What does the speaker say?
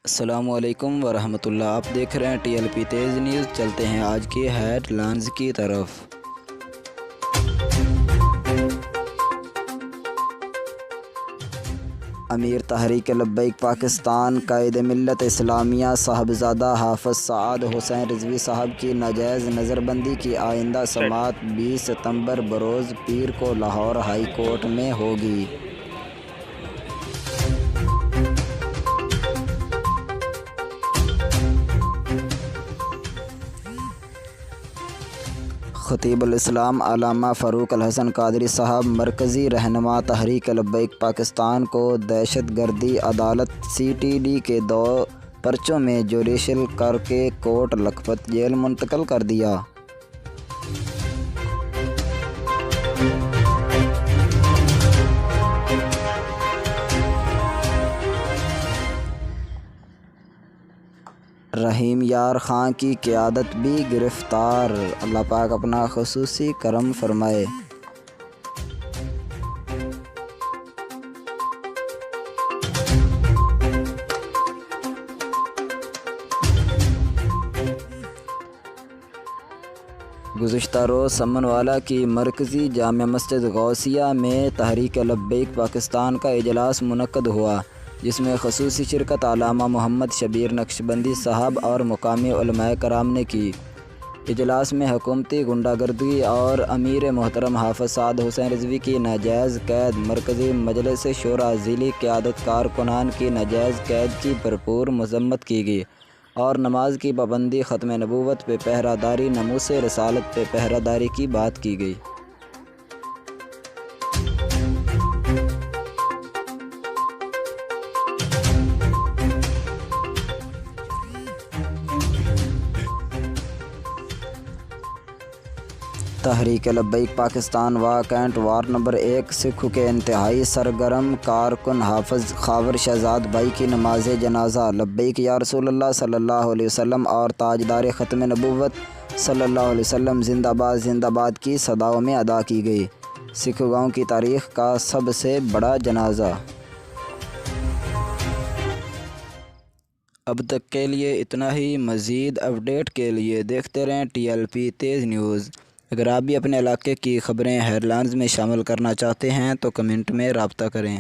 السلام علیکم ورحمۃ اللہ۔ آپ دیکھ رہے ہیں ٹی ایل پی تیز نیوز۔ چلتے ہیں آج کی ہیڈ لائنز کی طرف۔ امیر تحریک لبیک پاکستان قائد ملت اسلامیہ صاحبزادہ حافظ سعد حسین رضوی صاحب کی ناجائز نظربندی کی آئندہ سماعت 20 ستمبر بروز پیر کو لاہور ہائی کورٹ میں ہوگی۔ خطیب الاسلام علامہ فاروق الحسن قادری صاحب مرکزی رہنما تحریک لبیک پاکستان کو دہشت گردی عدالت CTD کے 2 پرچوں میں جوڈیشل کر کے کوٹ لکھپت جیل منتقل کر دیا۔ رحیم یار خان کی قیادت بھی گرفتار۔ اللہ پاک اپنا خصوصی کرم فرمائے۔ گزشتہ روز سمن والا کی مرکزی جامع مسجد غوثیہ میں تحریک لبیک پاکستان کا اجلاس منعقد ہوا، جس میں خصوصی شرکت علامہ محمد شبیر نقشبندی صاحب اور مقامی علماء کرام نے کی۔ اجلاس میں حکومتی غنڈہ گردی اور امیر محترم حافظ سعد حسین رضوی کی ناجائز قید، مرکزی مجلس شورا ضلعی قیادت کارکنان کی ناجائز قید کی بھرپور مذمت کی گئی اور نماز کی پابندی، ختم نبوت پہ پہرہ داری، ناموس رسالت پہ پہرہ داری کی بات کی گئی۔ تحریک لبیک پاکستان واقعات وارڈ نمبر 1 سکھ کے انتہائی سرگرم کارکن حافظ خاور شہزاد بھائی کی نماز جنازہ لبیک یا رسول اللہ صلی اللہ علیہ وسلم اور تاجدار ختم نبوت صلی اللہ علیہ وسلم زندہ باد کی صداؤں میں ادا کی گئی۔ سکھ گاؤں کی تاریخ کا سب سے بڑا جنازہ۔ اب تک کے لیے اتنا ہی۔ مزید اپڈیٹ کے لیے دیکھتے رہیں TLP تیز نیوز۔ اگر آپ بھی اپنے علاقے کی خبریں ہیڈ لائنز میں شامل کرنا چاہتے ہیں تو کمنٹ میں رابطہ کریں۔